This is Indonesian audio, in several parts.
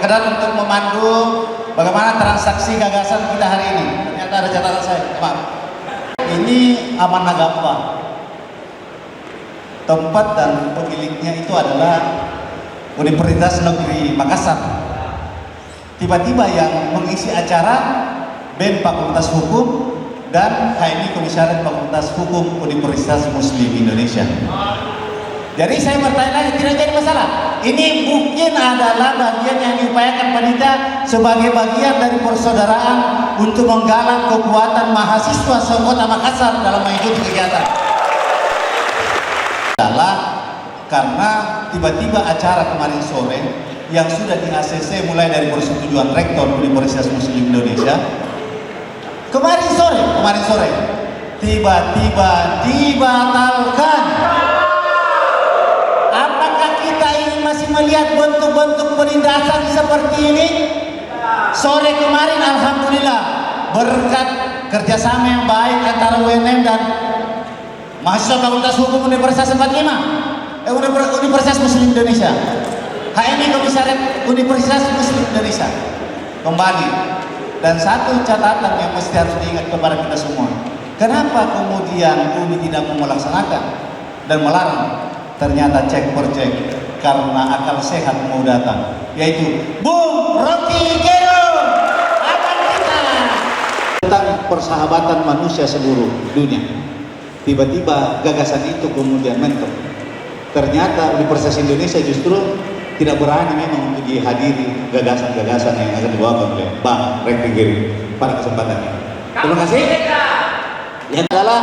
sekedar untuk memandu bagaimana transaksi gagasan kita hari ini. Ternyata ada catatan saya, maaf. Ini Amanagamba. Tempat dan pemiliknya itu adalah Universitas Negeri Makassar. Tiba-tiba yang mengisi acara BEM Fakultas Hukum dan HMI Komisaris Fakultas Hukum Universitas Muslim Indonesia. Jadi saya bertanya lagi, tidak jadi masalah. Ini mungkin adalah bagian yang diupayakan panitia sebagai bagian dari persaudaraan untuk menggalang kekuatan mahasiswa sekota Makassar dalam mengikuti kegiatan. Adalah karena tiba-tiba acara kemarin sore yang sudah di ACC mulai dari persetujuan Rektor Universitas Muslim Indonesia. Kemarin sore tiba-tiba dibatalkan. Masih melihat bentuk-bentuk penindasan seperti ini. Sore kemarin alhamdulillah berkat kerjasama yang baik antara UNM dan mahasiswa Fakultas Hukum Universitas 45 Universitas Muslim Indonesia, HMI Komisaris Universitas Muslim Indonesia kembali. Dan satu catatan yang mesti harus diingat kepada kita semua, kenapa kemudian UNI tidak mau melaksanakan dan melarang? Ternyata cek per cek karena akal sehat mau datang, yaitu Bung Rocky Gerung akan kita tentang persahabatan manusia seluruh dunia. Tiba-tiba gagasan itu kemudian mentok. Ternyata Universitas Indonesia justru tidak berani memang untuk dihadiri gagasan-gagasan yang akan dibawakan oleh Bang Rocky Gerung pada kesempatan ini. Terima kasih. Yang adalah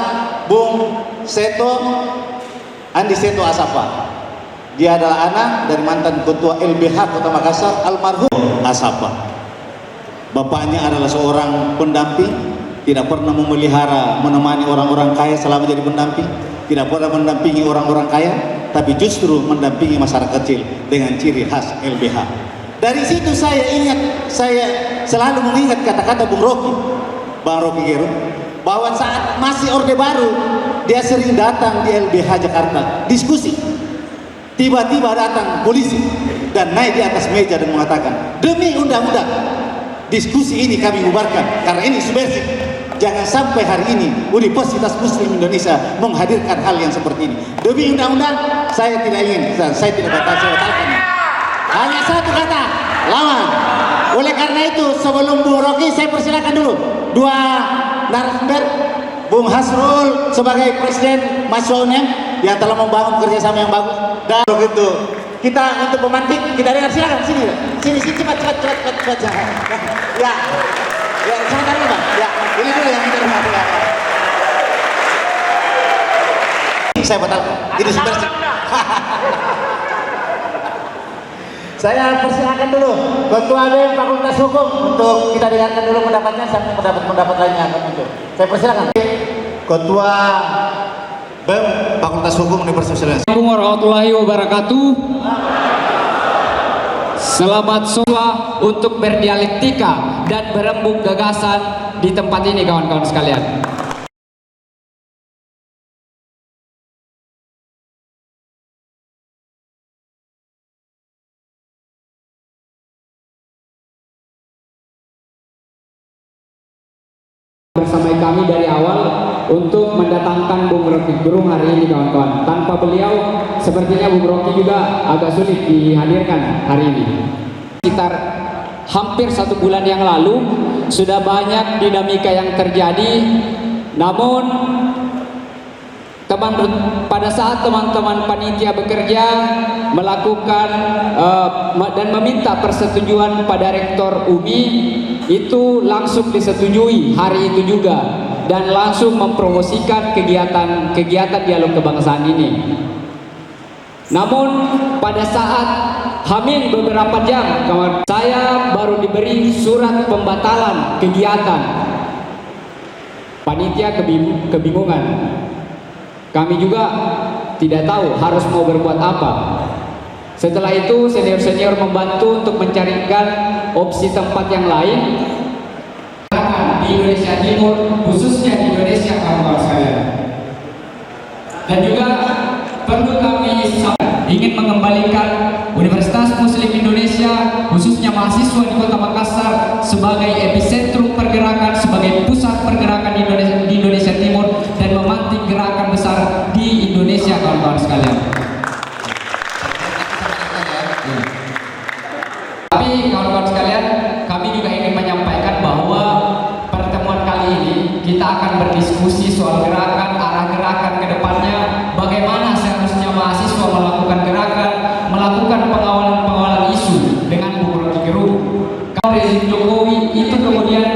Bung Andi Seto Asafa. Dia adalah anak dari mantan ketua LBH Kota Makassar almarhum Asafa. Bapaknya adalah seorang pendamping, tidak pernah memelihara, menemani orang-orang kaya selama jadi pendamping, tidak pernah mendampingi orang-orang kaya, tapi justru mendampingi masyarakat kecil dengan ciri khas LBH. Dari situ saya selalu mengingat kata-kata Bang Rocky Gerung, bahwa saat masih Orde Baru dia sering datang di LBH Jakarta diskusi. Tiba-tiba datang polisi dan naik di atas meja dan mengatakan, demi undang-undang diskusi ini kami bubarkan karena ini subversif. Jangan sampai hari ini Universitas Muslim Indonesia menghadirkan hal yang seperti ini. Demi undang-undang saya tidak ingin, saya tidak batalkan. Hanya satu kata, lawan. Oleh karena itu sebelum Bung Rocky saya persilakan dulu dua narasumber, Bung Hasrul sebagai Presiden Mahasiswa UNM yang telah membangun kerjasama yang bagus. Dan begitu kita untuk pemantik kita dengar, silakan sini cepat ya sebentar nih Bang, ya ini dulu yang kita dengar. Saya batal ini subversif. Saya persilakan dulu Ketua BEM Fakultas Hukum untuk kita dengarkan dulu pendapatnya sampai pendapat lainnya akan muncul. Saya persilakan Ketua BEM Fakultas Hukum Universitas Indonesia. Assalamualaikum warahmatullahi wabarakatuh. Selamat sore untuk berdialektika dan berembuk gagasan di tempat ini kawan-kawan sekalian. Bersama kami dari awal untuk mendatangkan Bung Rocky Gerung hari ini kawan-kawan. Tanpa beliau sepertinya Bung Rocky juga agak sulit dihadirkan hari ini. Sekitar hampir 1 bulan yang lalu sudah banyak dinamika yang terjadi, namun pada saat teman-teman panitia bekerja melakukan dan meminta persetujuan pada Rektor UMI, itu langsung disetujui hari itu juga dan langsung mempromosikan kegiatan dialog kebangsaan ini. Namun pada saat hamil beberapa jam kawan, saya baru diberi surat pembatalan kegiatan. Panitia kebingungan. Kami juga tidak tahu harus mau berbuat apa. Setelah itu senior-senior membantu untuk mencarikan opsi tempat yang lain di Indonesia Timur, khususnya di Indonesia kawan-kawan sekalian. Dan juga perlu kami ingin mengembalikan Universitas Muslim Indonesia, khususnya mahasiswa Tapi kawan-kawan sekalian, kami juga ingin menyampaikan bahwa pertemuan kali ini kita akan berdiskusi soal gerakan, arah gerakan ke depannya, bagaimana seharusnya mahasiswa melakukan gerakan, melakukan pengawalan-pengawalan isu dengan Bung Rocky Gerung. Kalau rezim Jokowi itu kemudian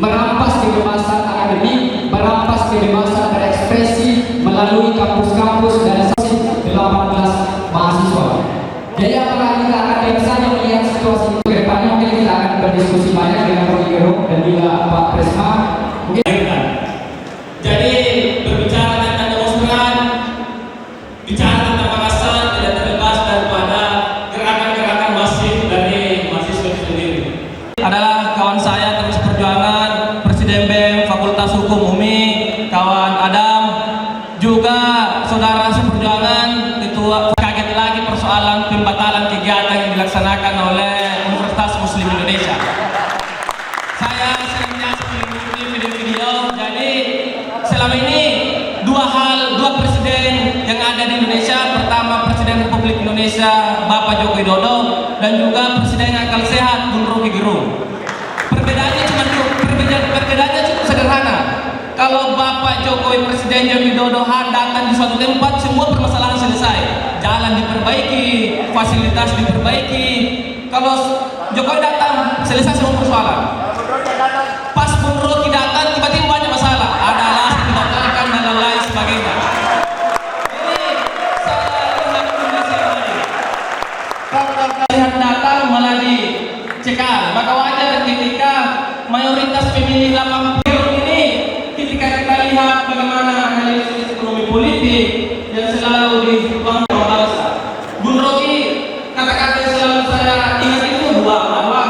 merampas kebebasan akademik, merampas kebebasan berekspresi melalui kampus-kampus dan 18 mahasiswa. Jadi apakah kita akan biasanya melihat situasi itu ke depannya? Mungkin kita akan berdiskusi banyak dengan Rocky Gerung dan juga Pak Presma. Jadi berbicara tentang demonstran, bicara tentang Makassar tidak terlepas daripada gerakan-gerakan masif dari mahasiswa itu sendiri. Adalah kawan saya terus perjuangan, Presiden BEM Fakultas Hukum UMI, kawan Adam, juga saudara seperjuangan ketua. Kaget lagi persoalan pembatalan kegiatan yang dilaksanakan oleh Universitas Muslim Indonesia. Saya senantiasa mengikuti video-video. Jadi selama ini dua presiden yang ada di Indonesia, pertama Presiden Republik Indonesia Bapak Joko Widodo dan juga Presiden yang akal sehat Bung Rocky Gerung. Perbedaannya cukup sederhana. Kalau Bapak Jokowi Presiden Joko Widodo datang di suatu tempat, semua permasalahan selesai, jalan diperbaiki, fasilitas diperbaiki. Kalau Jokowi datang, selesai semua persoalan. Pas Bung Rocky datang, tiba-tiba banyak masalah, ada alasan dibatalkan dan lain sebagainya. Ini saya lihat kondisi ini. Lihat datang malah dicekal. Maka wajar ketika mayoritas pemilih 80 ini, ketika kita lihat bagaimana analisis ekonomi politik yang selalu dibangun oleh bangsa. Bung Rocky, kata-kata yang selalu saya ingat itu dua, bahwa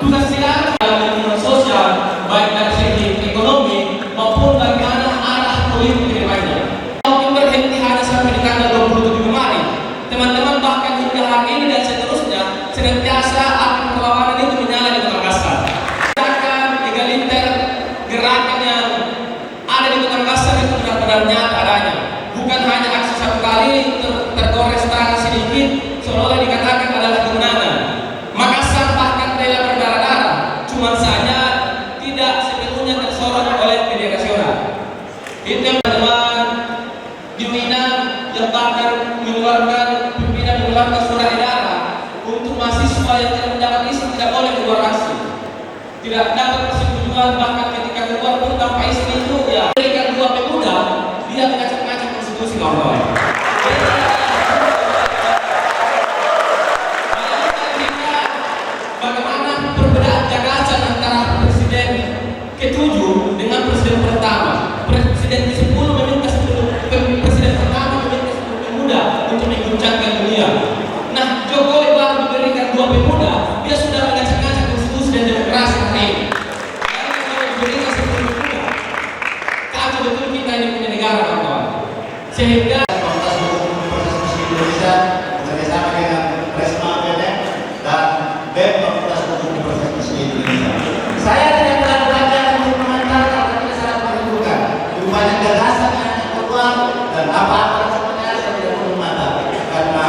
tugas kita dalam lingkungan sosial, baik dari segi ekonomi maupun bagaimana arah politik ke depannya. Mungkin berhenti hanya sampai di tanggal 27 kemarin. Teman-teman bahkan hingga hari ini dan seterusnya senantiasa akan perlawanan itu menyala di Makassar. Egaliter, gerakan yang ada di Kota Makassar itu benar-benar nyata adanya. Bukan hanya aksi satu kali tergores tangan sedikit seolah dikatakan adalah kemenangan. Makassar bahkan rela berdarah-darah, cuma saja tidak sepenuhnya tersorot oleh media nasional. Itu yang teman di Minang yang bahkan mengeluarkan surat edaran untuk mahasiswa yang tidak mendapat izin tidak boleh keluar aksi, tidak dapat persetujuan, bahkan ketika keluar pun tanpa izin itu ya berikan dua pemuda dia mengacak-ngacak konstitusi kawan-kawan. Bagaimana perbedaan gagasan antara presiden ke-7 dengan presiden pertama. Presiden ke-10 meminta presiden pertama meminta 10 pemuda untuk mengguncangkan dunia. Nah, Jokowi baru diberikan dua pemuda, dia sudah mengacak-ngacak konstitusi dan demokrasi hari ini. Kalau diberikan 10 pemuda, kacau betul kita ini punya negara, kawan-kawan. Sehingga Fakultas Hukum Universitas Indonesia bekerjasama dengan Presma BEM dan BEM Fakultas Hukum Universitas Indonesia. Saya tidak pernah belajar untuk mengantarkan, tapi sangat menentukan. Banyak gagasan yang keluar dan apa-apa sebenarnya saya tidak perlu mata karena